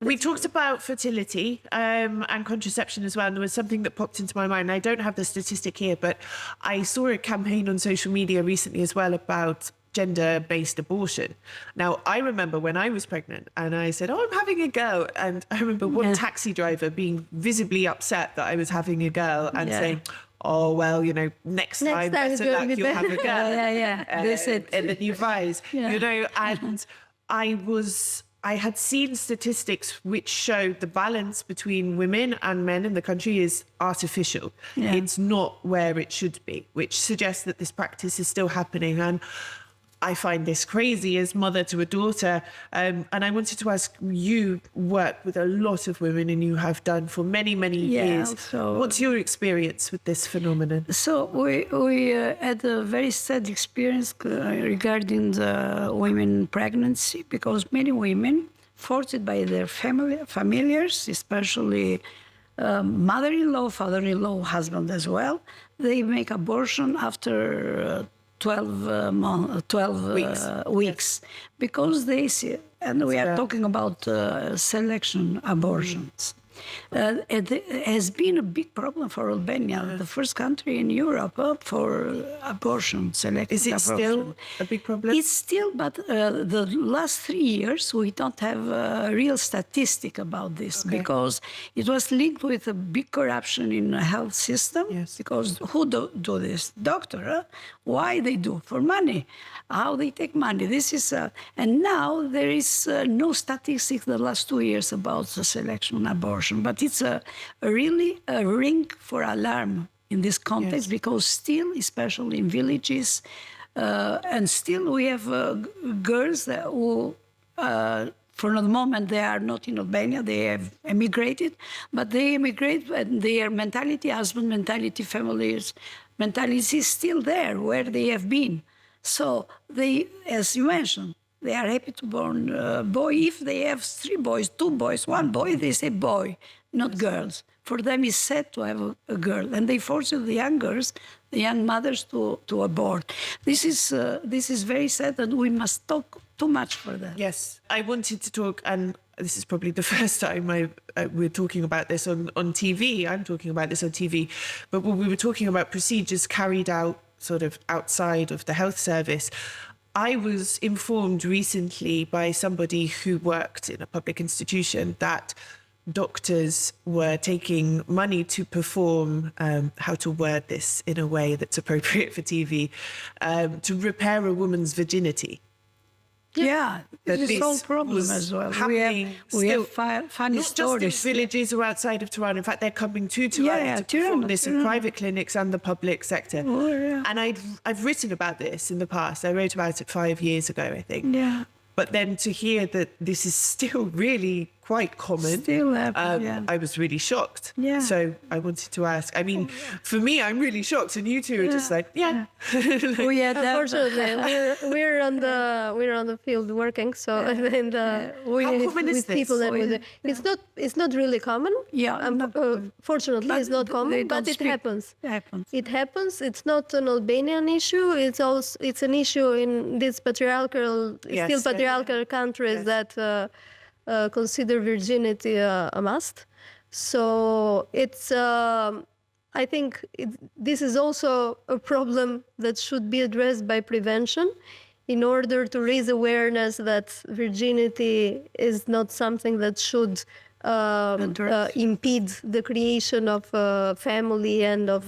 We talked about fertility and contraception as well. And there was something that popped into my mind. I don't have the statistic here, but I saw a campaign on social media recently as well about gender-based abortion. Now, I remember when I was pregnant and I said, oh, I'm having a girl. And I remember one taxi driver being visibly upset that I was having a girl and saying, oh, well, you know, next time better luck, you'll have a girl. They said, and then you rise, you know, and I had seen statistics which showed the balance between women and men in the country is artificial. It's not where it should be, which suggests that this practice is still happening. And I find this crazy as mother to a daughter. And I wanted to ask, you work with a lot of women and you have done for many, many years. So what's your experience with this phenomenon? So we had a very sad experience regarding the women pregnancy, because many women, forced by their familiars, especially mother-in-law, father-in-law, husband as well, they make abortion after 12 weeks, because they see, and we are talking about selection abortions. It has been a big problem for Albania, the first country in Europe for abortion, selective Is it abortion. still a big problem? It's still, but the last 3 years, we don't have a real statistic about this, because it was linked with a big corruption in the health system. Because who do this? Doctor, why they do? For money. How they take money. This is, and now there is no statistics the last 2 years about the selection abortion, but it's really a ring for alarm in this context, because still, especially in villages, and still we have girls who, for the moment, they are not in Albania, they have emigrated, but they emigrate and their mentality, husband mentality, families mentality is still there where they have been. So they, as you mentioned, they are happy to born a boy. If they have 3 boys, 2 boys, 1 boy, they say boy, not girls. For them, it's sad to have a girl, and they force the young girls, the young mothers, to abort. This is very sad, and we must talk too much for that. Yes, I wanted to talk, and this is probably the first time we're talking about this on TV. I'm talking about this on TV, but when we were talking about procedures carried out sort of outside of the health service, I was informed recently by somebody who worked in a public institution that doctors were taking money to perform, how to word this in a way that's appropriate for TV, to repair a woman's virginity. Yeah, this is a problem as well. We have funny not stories. Not just in villages or outside of Tirana. In fact, they're coming to Tirana to perform this in private clinics and the public sector. And I've written about this in the past. I wrote about it 5 years ago, I think. Yeah. But then to hear that this is still really quite common, Still happen, I was really shocked. Yeah. So I wanted to ask. I mean, for me, I'm really shocked, and you two are just like, Unfortunately, we're on the field working, so and we How common is with this? people that it's not really common. Fortunately, it's not common, but it happens. It happens. It's not an Albanian issue. It's an issue in these patriarchal, still patriarchal countries that consider virginity a must. So it's. I think this is also a problem that should be addressed by prevention, in order to raise awareness that virginity is not something that should impede the creation of a family and of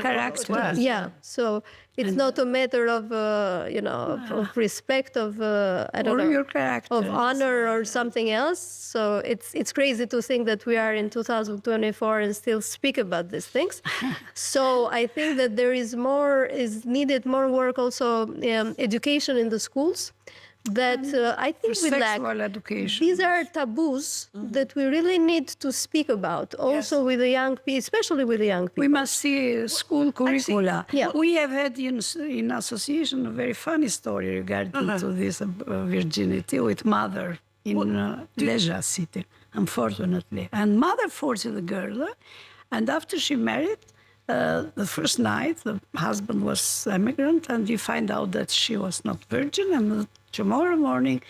character. Yeah, so it's not a matter of of respect, of your character, of honor or something else. So it's crazy to think that we are in 2024 and still speak about these things. So I think that there is needed more work also, education in the schools. That I think we lack. Education. These are taboos that we really need to speak about, also with the young people, especially with the young people. We must see school curricula. Actually, we have had in association a very funny story regarding to this virginity with mother in Leja city, unfortunately. And mother forced the girl, and after she married, the first night, the husband was immigrant, and you find out that she was not virgin, and tomorrow morning,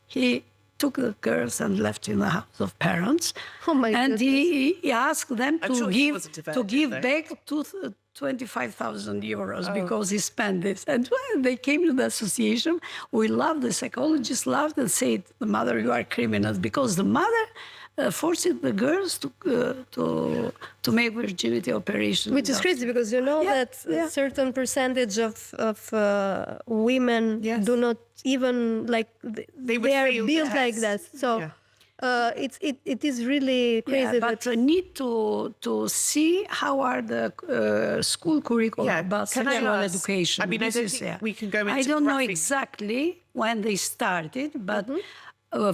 he took the girls and left in the house of parents. Oh my and goodness. he asked them to give back 25,000 euros because he spent this. And when they came to the association, we loved, the psychologists loved and said, the mother, you are criminals, because the mother forced the girls to make virginity operations. Which is crazy, because you know that a certain percentage of women do not even, like, they are built like that. So it is really crazy. But we need to see how are the school curricula about sexual education. I mean, I don't think we can go into I don't know exactly when they started, but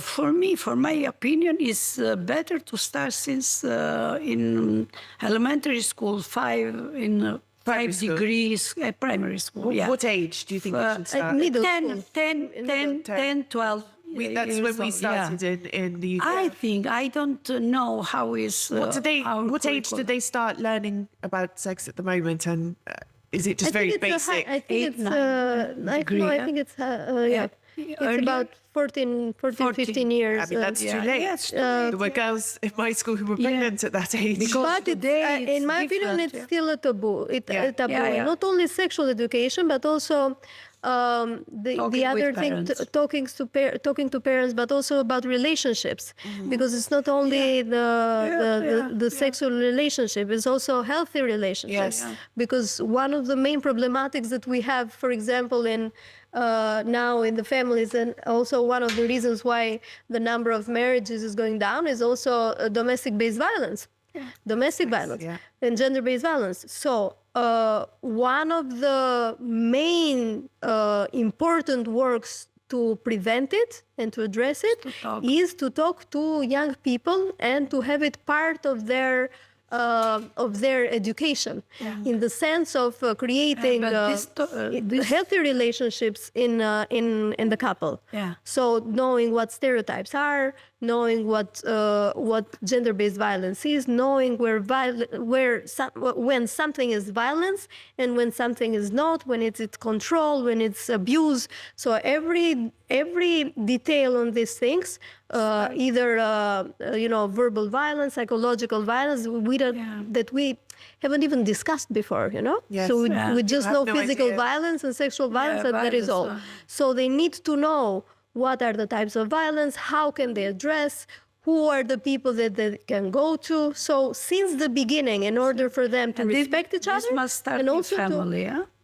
for my opinion, it's better to start since in elementary school, 5 degrees, primary school. What age do you think we should start? Middle 10, 12. That's when we started in the UK. I think, I don't know how is... what age did they start learning about sex at the moment? And is it just very basic? I think it's about 14, 15 years. I mean, that's too late. There were girls in my school who were pregnant at that age. But in my opinion, it's still a taboo. Not only sexual education, but also the other thing, talking to parents, but also about relationships, because it's not only the sexual relationship, it's also healthy relationships. Because one of the main problematics that we have, for example, in now in the families, and also one of the reasons why the number of marriages is going down, is also domestic-based violence. Domestic violence and gender-based violence. So one of the main important works to prevent it and to address it is to talk to young people and to have it part of their education, in the sense of creating healthy relationships in the couple. So knowing what stereotypes are, knowing what gender-based violence is, knowing when something is violence and when something is not, when it's control, when it's abuse. So every detail on these things, either verbal violence, psychological violence, that we haven't even discussed before, So we just know physical violence and sexual violence, and that is all. So they need to know what are the types of violence, how can they address, who are the people that they can go to. So since the beginning, in order for them to respect each other, this must start and in also family,